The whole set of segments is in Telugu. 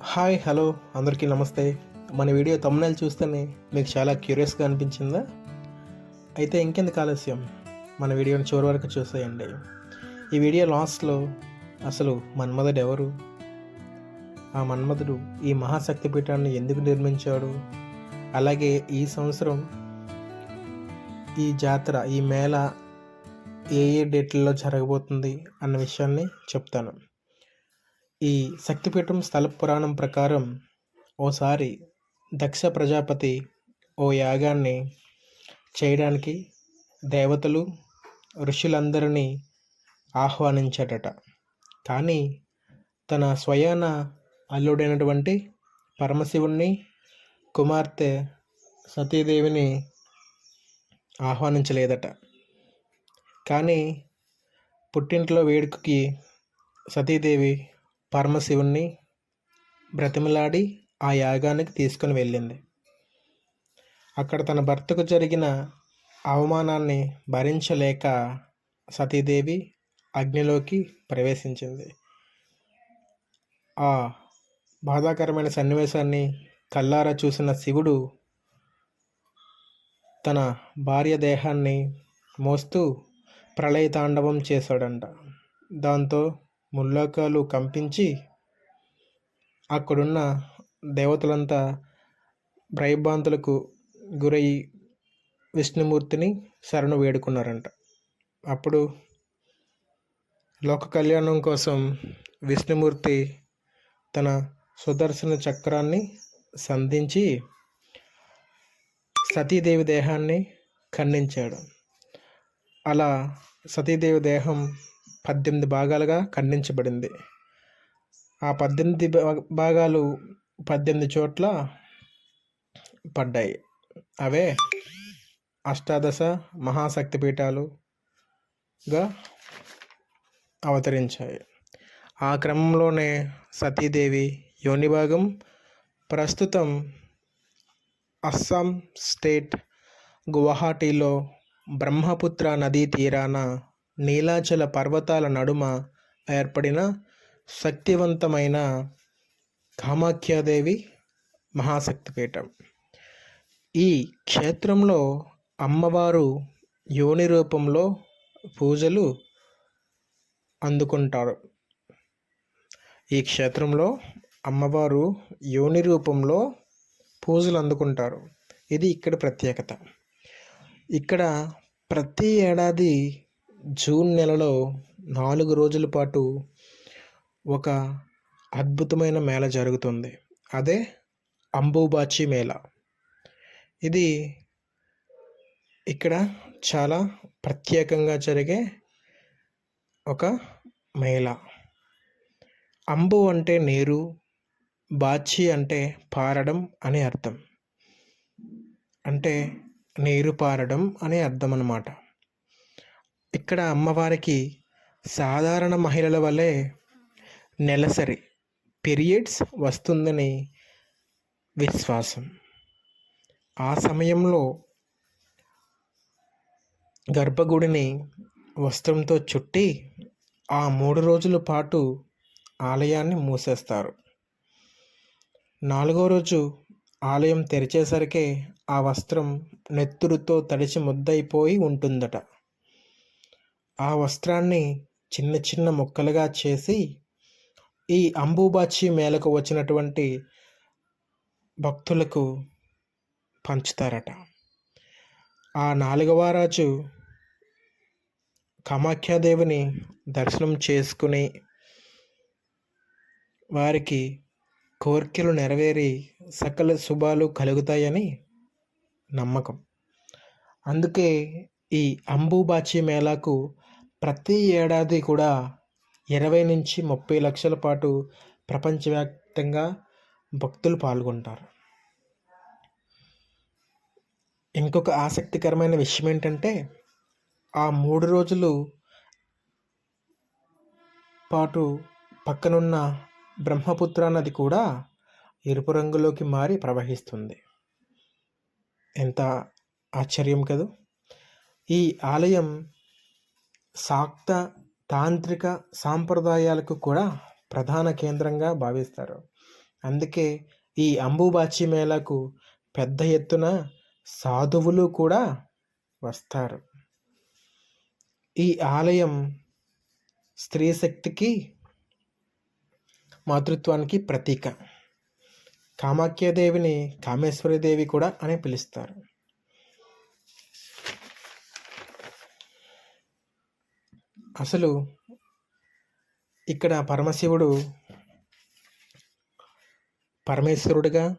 హాయ్ హలో అందరికీ నమస్తే. మన వీడియో థంబ్‌నెయిల్ చూస్తేనే మీకు చాలా క్యూరియస్‌గా అనిపించిందా? అయితే ఇంకెందుకు ఆలస్యం, మన వీడియోని చివరి వరకు చూసేయండి. ఈ వీడియో లాస్ట్‌లో అసలు మన్మధుడు ఎవరు? ఆ మన్మధుడు ఈ మహాశక్తి పీఠాన్ని ఎందుకు నిర్మించాడు? అలాగే ఈ సంవత్సరం ఈ జాతర, ఈ మేళ ఏ ఏ డేట్లలో జరగబోతుంది అన్న విషయాన్ని చెప్తాను. ఈ శక్తిపీఠం స్థల పురాణం ప్రకారం ఓసారి దక్ష ప్రజాపతి ఓ యాగాన్ని చేయడానికి దేవతలు ఋషులందరినీ ఆహ్వానించాడట. కానీ తన స్వయాన అల్లుడైనటువంటి పరమశివుణ్ణి, కుమార్తె సతీదేవిని ఆహ్వానించలేదట. కానీ పుట్టింట్లో వేడుకకి సతీదేవి పరమశివుణ్ణి బ్రతిమలాడి ఆ యాగానికి తీసుకుని వెళ్ళింది. అక్కడ తన భర్తకు జరిగిన అవమానాన్ని భరించలేక సతీదేవి అగ్నిలోకి ప్రవేశించింది. ఆ బాధాకరమైన సన్నివేశాన్ని కళ్ళారా చూసిన శివుడు తన భార్య దేహాన్ని మోస్తూ ప్రళయ తాండవం చేశాడంట. దాంతో ముల్లోకాలు కంపించి అక్కడున్న దేవతలంతా భయభ్రాంతులకు గురై విష్ణుమూర్తిని శరణు వేడుకున్నారంట. అప్పుడు లోక కళ్యాణం కోసం విష్ణుమూర్తి తన సుదర్శన చక్రాన్ని సంధించి సతీదేవి దేహాన్ని ఖండించాడు. అలా సతీదేవి దేహం 18 భాగాలుగా ఖండించబడింది. ఆ 18 భాగాలు 18 చోట్ల పడ్డాయి. అవే అష్టాదశ మహాశక్తి పీఠాలుగా అవతరించాయి. ఆ క్రమంలోనే సతీదేవి యోని భాగం ప్రస్తుతం అస్సాం స్టేట్ గువాహటిలో బ్రహ్మపుత్ర నదీ తీరాన నీలాచల పర్వతాల నడుమ ఏర్పడిన శక్తివంతమైన కామాఖ్యాదేవి మహాశక్తిపీఠం. ఈ క్షేత్రంలో అమ్మవారు యోని రూపంలో పూజలు అందుకుంటారు. ఈ క్షేత్రంలో అమ్మవారు యోని రూపంలో పూజలు అందుకుంటారు. ఇది ఇక్కడ ప్రత్యేకత. ఇక్కడ ప్రతి ఏడాది జూన్ నెలలో 4 రోజుల పాటు ఒక అద్భుతమైన మేళ జరుగుతుంది. అదే అంబుబాచి మేళ. ఇది ఇక్కడ చాలా ప్రత్యేకంగా జరిగే ఒక మేళ. అంబు అంటే నీరు, బాచి అంటే పారడం అని అర్థం. అంటే నీరు పారడం అనే అర్థం అన్నమాట. ఇక్కడ అమ్మవారికి సాధారణ మహిళల వలె నెలసరి పీరియడ్స్ వస్తుందని విశ్వాసం. ఆ సమయంలో గర్భగుడిని వస్త్రంతో చుట్టి ఆ 3 రోజుల పాటు ఆలయాన్ని మూసేస్తారు. 4వ రోజు ఆలయం తెరిచేసరికే ఆ వస్త్రం నెత్తురుతో తడిచి ముద్దయిపోయి ఉంటుందట. ఆ వస్త్రాన్ని చిన్న చిన్న ముక్కలుగా చేసి ఈ అంబుబాచి మేళకు వచ్చినటువంటి భక్తులకు పంచుతారట. ఆ 4వ రోజు కామాఖ్యాదేవిని దర్శనం చేసుకుని వారికి కోరికలు నెరవేరి సకల శుభాలు కలుగుతాయని నమ్మకం. అందుకే ఈ అంబుబాచి మేళాకు ప్రతి ఏడాది కూడా 20 నుంచి 30 లక్షల పాటు ప్రపంచవ్యాప్తంగా భక్తులు పాల్గొంటారు. ఇంకొక ఆసక్తికరమైన విషయం ఏంటంటే, ఆ 3 రోజులు పాటు పక్కనున్న బ్రహ్మపుత్ర నది కూడా ఎరుపు రంగులోకి మారి ప్రవహిస్తుంది. ఎంత ఆశ్చర్యం కదూ! ఈ ఆలయం శాక్త తాంత్రిక సాంప్రదాయాలకు కూడా ప్రధాన కేంద్రంగా భావిస్తారు. అందుకే ఈ అంబుబాచి మేళకు పెద్ద ఎత్తున సాధువులు కూడా వస్తారు. ఈ ఆలయం స్త్రీ శక్తికి, మాతృత్వానికి ప్రతీక. కామాఖ్యాదేవిని కామేశ్వరీదేవి కూడా అని పిలుస్తారు. అసలు ఇక్కడ పరమశివుడు పరమేశ్వరుడుగా,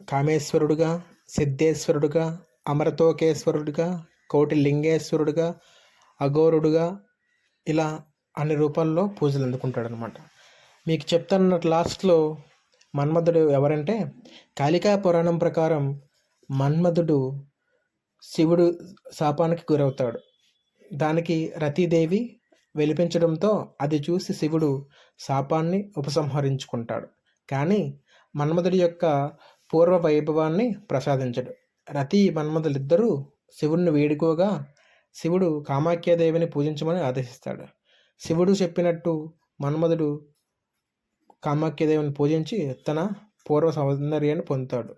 కామేశ్వరుడుగా, సిద్ధేశ్వరుడుగా, అమరతోకేశ్వరుడుగా, కోటి లింగేశ్వరుడుగా, అఘోరుడుగా ఇలా అన్ని రూపాల్లో పూజలు అందుకుంటాడు అనమాట. మీకు చెప్తాను లాస్ట్లో మన్మధుడు ఎవరంటే, కాళికా పురాణం ప్రకారం మన్మధుడు శివుడు శాపానికి గురవుతాడు. దానికి రతీదేవి వెలిపించడంతో అది చూసి శివుడు శాపాన్ని ఉపసంహరించుకుంటాడు. కానీ మన్మధుడి యొక్క పూర్వ వైభవాన్ని ప్రసాదించడు. రతి మన్మధులిద్దరూ శివుడిని వేడుకోగా శివుడు కామాఖ్యాదేవిని పూజించమని ఆదేశిస్తాడు. శివుడు చెప్పినట్టు మన్మధుడు కామాఖ్యాదేవిని పూజించి తన పూర్వ సౌందర్యాన్ని పొందుతాడు.